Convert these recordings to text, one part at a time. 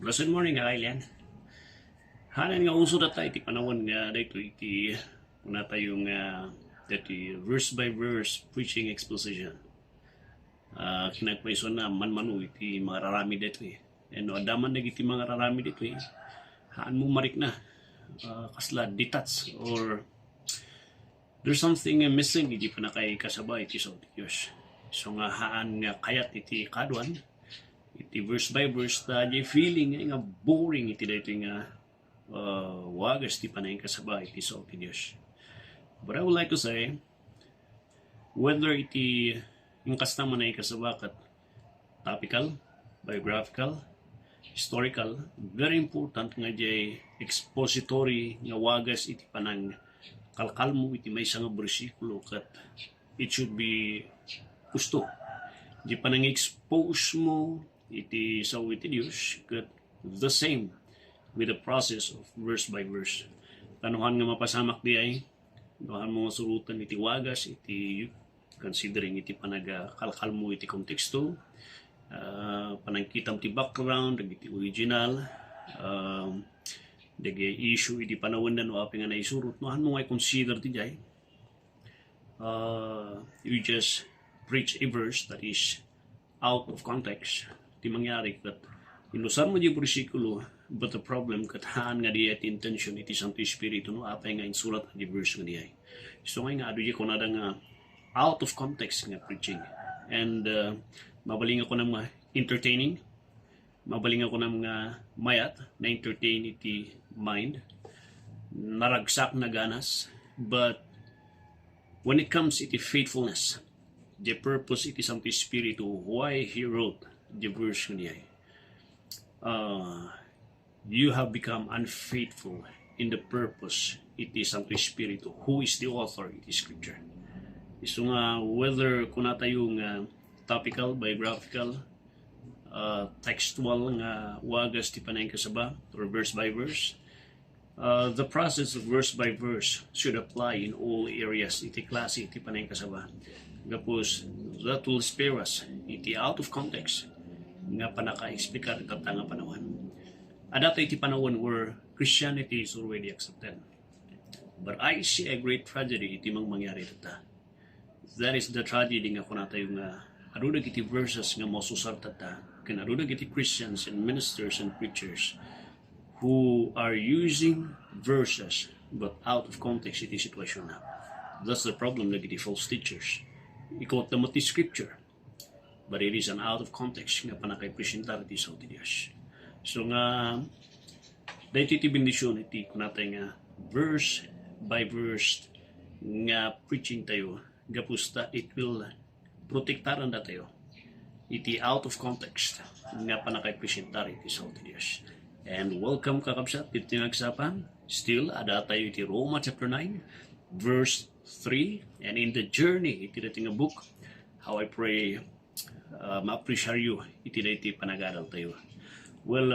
Good morning, kailan. Hanan nga uso data iti panahon nga dito iti una tayong dati verse by verse preaching exposition. Kinagpaiso na manmanu iti mga rarami dito eh. And no, adaman na iti mga rarami dito eh. Haan mo marik na kasla detach or there's something missing iti panakay kasabay iti sa Diyos. So nga haan nga kayat iti kadwan iti verse by verse ta di feeling nga boring iti dito nga wagas ti panay kasabay iti sa Diyos. But I would like to say whether iti yung kastang manay kasabakat topical, biographical, historical, very important nga di expository nga wagas iti panang kalkal mo iti may nga bersikulo kat it should be gusto di panang expose mo iti sa iti Diyos kat the same with the process of verse by verse. Tanuhan nga mapasamak di ay tanuhan mo surutan iti wagas iti considering iti kalkal mo iti konteksto, panangkitam ti background iti original, dagi issue iti panawon na no aping nga naisurot nohan mo ay consider ti jay. You just preach a verse that is out of context. Di mangyari kat inusan mo di bersikulo but the problem kat haan nga di at intention iti Santo Espiritu no apay nga insulat di verse nga di ay. So nga adu di ko nada nga out of context nga preaching. And mabaling ako ng mga entertaining, mabaling ako ng mga mayat na entertain iti mind, naragsak na ganas, but when it comes iti faithfulness, the purpose iti Santo Espiritu why he wrote the verse niya, you have become unfaithful in the purpose iti Santo Espiritu who is the author iti scripture. So nga whether kuna tayong topical, biographical, textual nga wagas ti panay kasaba or verse by verse, the process of verse by verse should apply in all areas iti klase iti panay kasaba. Gapos that will spare us iti out of context nga panaka-explicar kat nga panahon. Adata iti panahon where Christianity is already accepted. But I see a great tragedy iti mangyari dita. That is the tragedy nga kuna tayo nga arudag iti verses nga mosusar tata ken arudag iti Christians and ministers and preachers who are using verses but out of context iti situation na. That's the problem ng iti false teachers. Ikot na mo ti scripture but it is an out of context nga panakay-presentar iti sa Diyos. So nga dahil iti bendisyon iti kunatay nga verse by verse nga preaching tayo gapusta it will protektaran da tayo iti out of context nga panakay-presentar iti sa Diyos. And welcome kakabsat iti nagsapan still ada tayo iti Roma chapter 9 verse 3 and in the journey iti dating a book how I pray ma-appreciate you iti dayti panag-aral tayo. Well,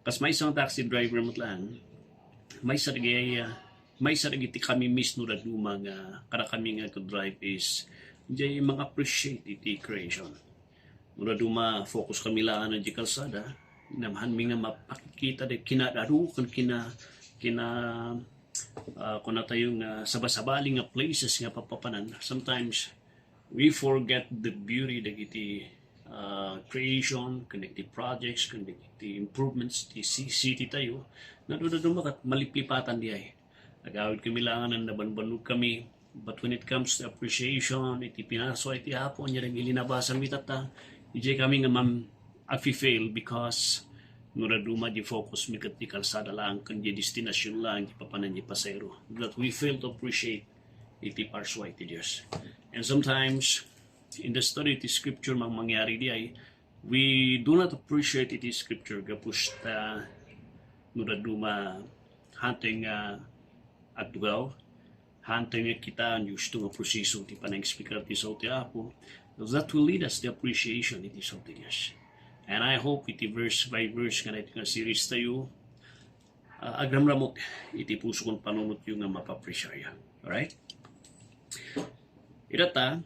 kas may isang taxi driver mo lang may sarigi iti kami misno na lumang kada kami nga to drive is jay mga appreciate iti creation. Muna duma focus kami laan na di kalsada namahan mi nga mapakikita de kinadaru kan kina kuna tayong sabasabaling nga places nga papapanan. Sometimes we forget the beauty dagiti creation, connected projects, connected improvements ti city tayo na doon makat maliplipatan di ay. Nagawid kami langan ng nabanbanog kami but when it comes to appreciation iti pinaso iti hapon niya rin ilinabasan mitata iti kami nga afi-fail because nuraduma di focus mi kat di kalsada lang kan di destinasyon lang di papanan di pasero that we fail to appreciate iti parswa iti Diyos. And sometimes in the study iti scripture mangyari di ay we do not appreciate iti scripture gapusta nuraduma hunting at well hunting kita ang gusto nga proseso ti panang-speaker ti sa ti apo that will lead us to appreciation iti sa ti Diyos. And I hope iti verse by verse nga iti nga series tayo agramramot iti puso kong panunot yung nga mapapresya. Alright? Idata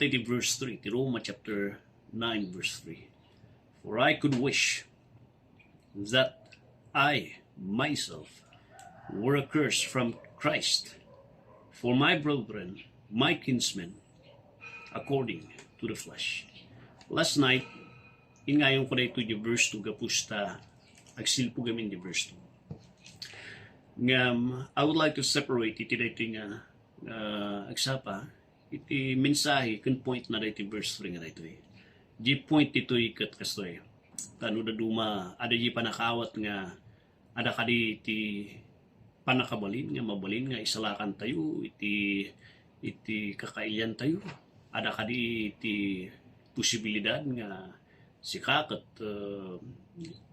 iti verse 3 iti Roma chapter 9 verse 3. For I could wish that I myself were accursed from Christ for my brethren, my kinsmen, according to the flesh. Last night, ingayon ko na ito yung verse 2 gapusta agsilpo gamin yung verse 2. I would like to separate iti dito nga agsapa iti mensahe kun point na dito verse 3 nga dito di point dito ikat kastoy tano da duma ada di panakawat nga ada kadi iti panakabalin nga mabalin nga isalakan tayo iti kakailyan tayo ada kadi iti posibilidad nga sikakat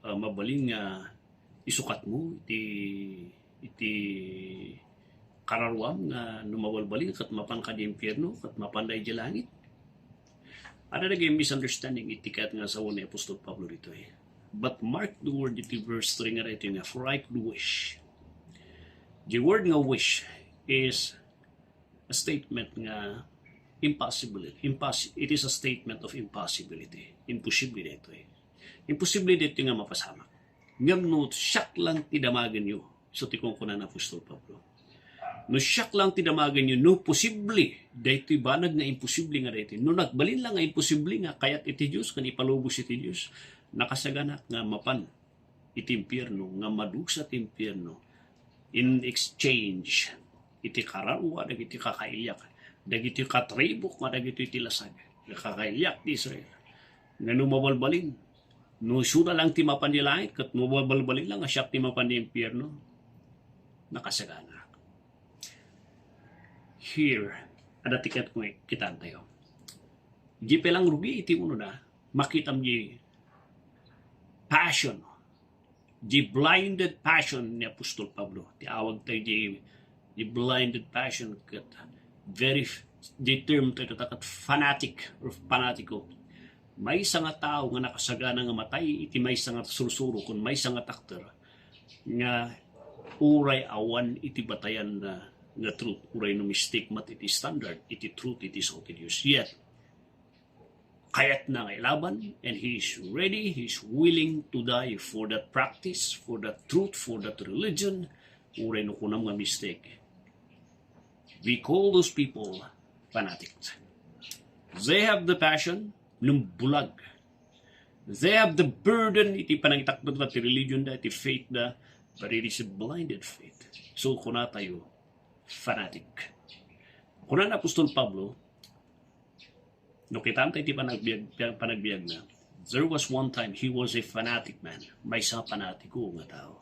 mabalin nga isukat mo iti kararwam nga numawalbalin kat mapan ka di impyerno kat mapanday di langit. Ada naging misunderstanding itikat nga sa ni Apostol Pablo dito But mark the word iti verse 3 nga dito nga for I could wish. The word nga wish is a statement nga impossibility. It is a statement of impossibility. Imposible dito Imposible dito nga mapasama. Ngam no siyak lang tidamagan nyo. So tikong kunan Apostol Pablo. No siyak lang tidamagan nyo, no posible. Dito banag nga imposible nga dito. No nagbalin lang nga imposible nga kayat iti Diyos, kan ipalubos iti Diyos. Nakasaganak nga mapan iti impyerno, nga madusa iti impyerno. In exchange, iti kararwa, dagiti kakailyak. Dagiti katribok, nga dagiti iti lasag. Kakailyak di Israel. Nga numabalbalin. No sura lang ti mapan di langit, kat numabalbalin lang, asyak ti mapan di impyerno. Nakasagana. Here, ada tiket ko kitaan tayo. Di pelang rugi iti uno na, makitam di passion, di blinded passion ni Apostol Pablo. Ti awag tayo di blinded passion kat very, di term tayo takat fanatic or fanatico. May isang tao nga nakasagana nga matay, iti may isang sursuro kung may isang aktor nga uray awan iti batayan na truth, uray no mistake mat iti standard, iti truth, iti so ti Diyos. Yet, kayat na nga ilaban, and he is ready, he is willing to die for that practice, for that truth, for that religion, uray no kunam nga mistake. We call those people fanatics. They have the passion, nung bulag. They have the burden, iti panangitakbot na ti religion da, iti faith da, but it is a blinded faith. So, kuna tayo, fanatic. Kuna na Apostol Pablo, no kitaan tayo iti panagbiag na, there was one time, he was a fanatic man. May isang fanatiko nga tao.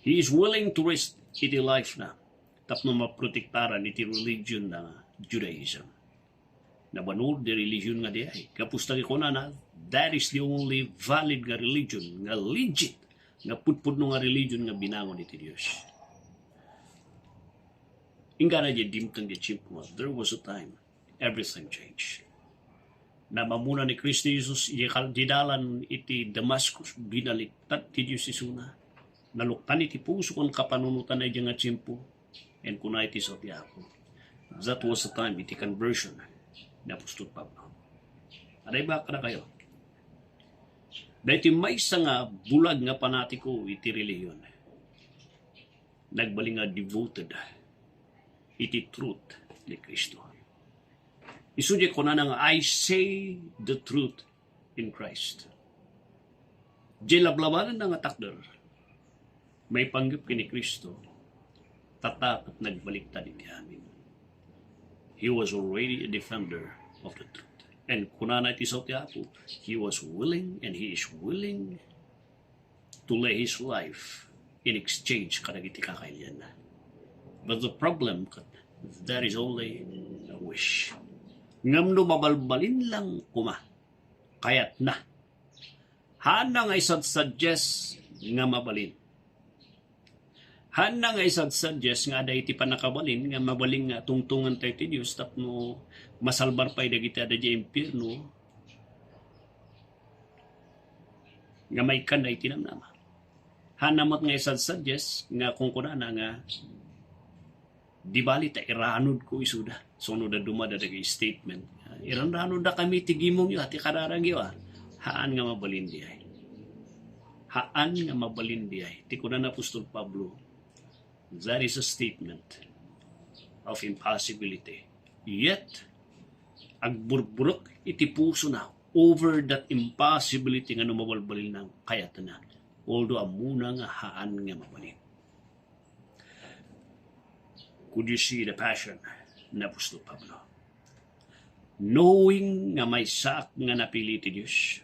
He is willing to risk iti life na, tapno maprotektaran iti religion na Judaism. Nabanod di religion nga di ay. Kapustagi ko na, that is the only valid nga religion, nga legit, nga putpud no nga religion nga binangon iti Diyos. Inga na di dimtang di chimpo, there was a time, everything changed. Na mamuna ni Kristo Jesus, didalan iti Damascus, binaliktad ti Diyos isuna. Naluktan iti puso kung kapanunutan na nga chimpo, and kunay iti Santiago. That was the time, iti conversion ni Apostol Pablo. Aday ba ka na kayo? Dahil may nga bulag nga panatiko iti reliyon. Nagbaling nga devoted iti truth ni Kristo. Isudya ko na nga, I say the truth in Christ. Di lablabanan na nga takder, may panggap kini Kristo, tatak at nagbaliktad iti amin. He was already a defender of the truth. And kunana iti Santiago, he was willing and he is willing to lay his life in exchange kadag iti kakailyan na. But the problem, that is only a wish. Ngam no mabalbalin lang kuma, kayat na. Hana nga isad-suggest nga mabalin. Hana nga isad-suggest nga ada iti panakabalin, nga mabaling nga tungtungan tayo ti Diyos, tapno masalbar pa'y dagiti ada di impyerno, nga may kanay tinamnama. Hanamat nga isad-suggest nga kung kunana nga di bali ta iranod ko isuda. So no da dumada dagay statement. Iranod da kami tigimong yo ati kararang yo. Haan nga mabalin di ay. haan nga mabalin diay. Ti kunan Apostol Pablo, that is a statement of impossibility. Yet, agburburok iti puso na over that impossibility nga mabalbalin ng kayat na. Although amuna nga haan nga mabalin. Could you see the passion na Apostol Pablo? Knowing nga may sak nga napili ti Diyos,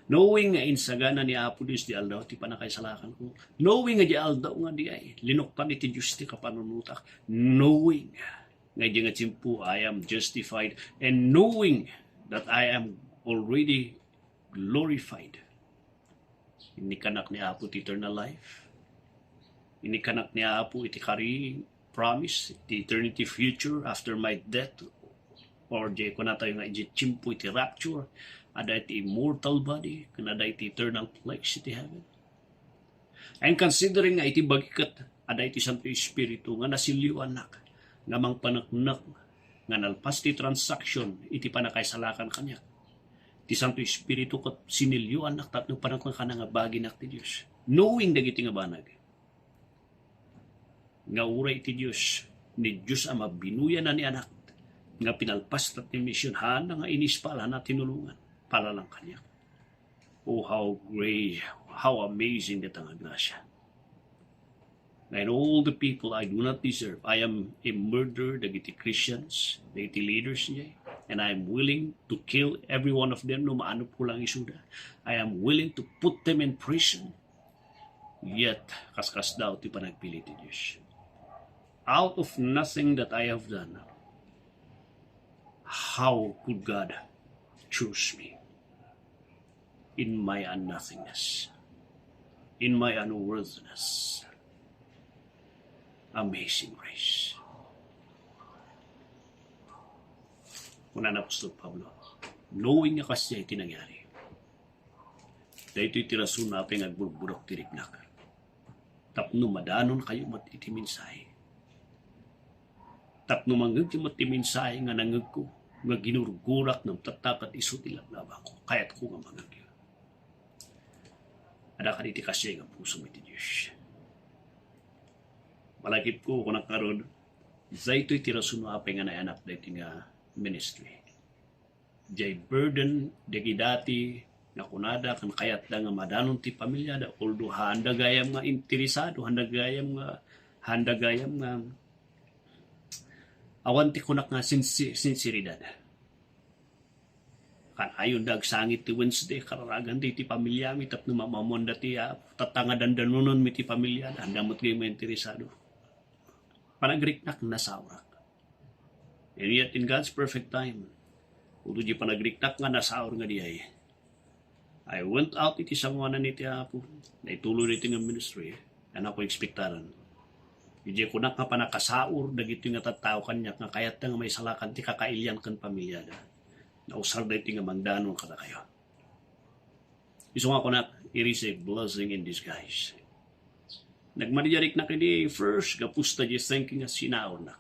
knowing nga insagana ni Apo Diyos di aldaw ti panakaisalakan ko, knowing nga di aldaw nga di ay linukpan iti Diyos ti kapanunutak, knowing nga di nga tsimpo I am justified, and knowing that I am already glorified. Inikanak ni Apo ti eternal life, inikanak ni Apo iti kari promise, the eternity future after my death, or di ko na tayo nga itsimpo iti rapture, ada iti immortal body, kanada iti eternal place iti heaven. And considering nga iti bagikat, ada iti Santo Espiritu nga nasilyo anak, nga mang panaknak, nga nalpas ti transaction, iti panakaisalakan kanya. Ti Santo Espiritu kat sinilyo anak, tatno panaknak ka nga bagi nak ti Diyos. Knowing dagiti nga banag, nga uray ti Diyos, ni Diyos ama binuya na ni anak, nga pinalpas tat ni misyon, hana nga inispala na tinulungan, para lang kanya. Oh, how great, how amazing that ang grasya. And all the people I do not deserve, I am a murderer, dagiti Christians, dagiti leaders niya, and I am willing to kill every one of them, no maano po lang isuda. I am willing to put them in prison, yet, kaskas daw ti panagpili ti Diyos. Out of nothing that I have done, how could God choose me? In my unnothingness, in my unworthiness. Amazing grace. Kuna na Apostol Pablo, knowing nga kasi iti nangyari, dahil ito'y tirasun na apeng agburburok tiriknak. Tapno madanon kayo mat iti minsay. Tapno manggag yung mat iti minsay nga nangag ko, nga ginurgurak ng tatakat iso tilaglaba ko, kaya't ko nga mangagyo. Ada ka iti kasi nga puso mo iti Diyos. Malakip ko kung nakaroon, dahil ito'y tirasun na apeng nga naanak dahil nga ministry. Jay burden, dagi dati, nga kunada, kan kayat da nga madanon ti pamilya da, although handa gayam nga interesado, handa gayam nga awan ti kunak nga sinseridad. Kan ayon dag sangit ti Wednesday, kararagan ti pamilya mi, tapno mamamon dati tatanga dandanunon mi ti pamilya, handa mo't gayo mo interesado. Panagriknak nasawrak. And yet in God's perfect time, ulo di panagriknak nga nasawr nga diay. I went out iti sangwanan iti Apo, na ituloy iti nga ministry, and ako ekspektaran. Hindi ko na nga panakasaur, dagito nga tattao kanya, nga kayat nga may salakan, ti kakailyan kan pamilya na. Nausar da iti nga mangdanon kada kayo. Iso nga ko na, it is a blessing in disguise. Nagmariyarik na kini first, gapusta di thinking nga sinaor na.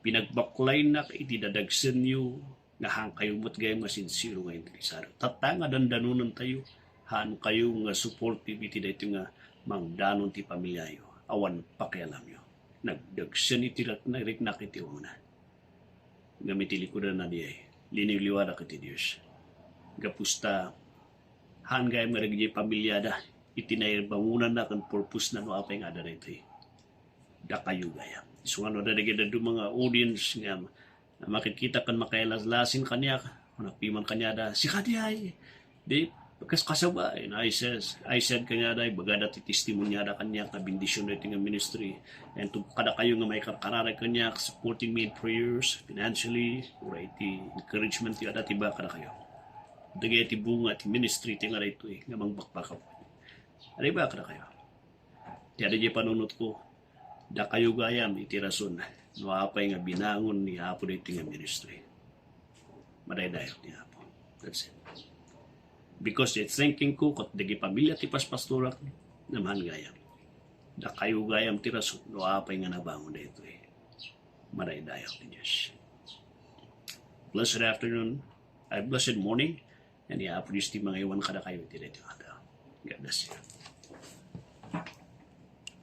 Pinagbaklay na iti dadagsen nyo, nga hang kayo mo't gayong nga sincero nga interesado. Tatanga dandanunan tayo, han kayo nga supportive iti dito nga mangdanon ti pamilyayo. Awan pakialam nyo. Nagdagsen iti nariknak iti una. Gamiti likudan na diay. Liniliwara kiti Diyos. Gapusta, han gayong nga nagiging pamilyada, iti nairbangunan na kan purpose na no apay nga da rito. Da kayo gayam. So ano da nagiging mga audience nga makikita kan makailaslasin kanya, napiman kanya da, si Kadiay, di, kasaba, and I said kanya da, bagada ti testimonya da kanya, ka bendisyon na iti nga ministry, and to kada kayo nga may karararay kanya, supporting me in prayers, financially, or iti encouragement, ti ada tiba kada kayo. Dagay iti bunga, ti ministry, ti nga rito nga mangbakbakaw. Ada ba kada kayo? Ti ada di panunot ko, da kayo gayam, iti rason, no apay nga binangon ni Apo na iti nga ministry. Madaydayo ni Apo. That's it. Because it's thinking ko, kat dagi pamilya ti paspastorak, naman gayam. Da kayo gayam ti rason, no apay nga nabangon na ito eh. Madaydayo ni Diyos. Blessed afternoon, blessed morning, and Apo Diyos ti mga iwan kada kayo iti dito. God bless you.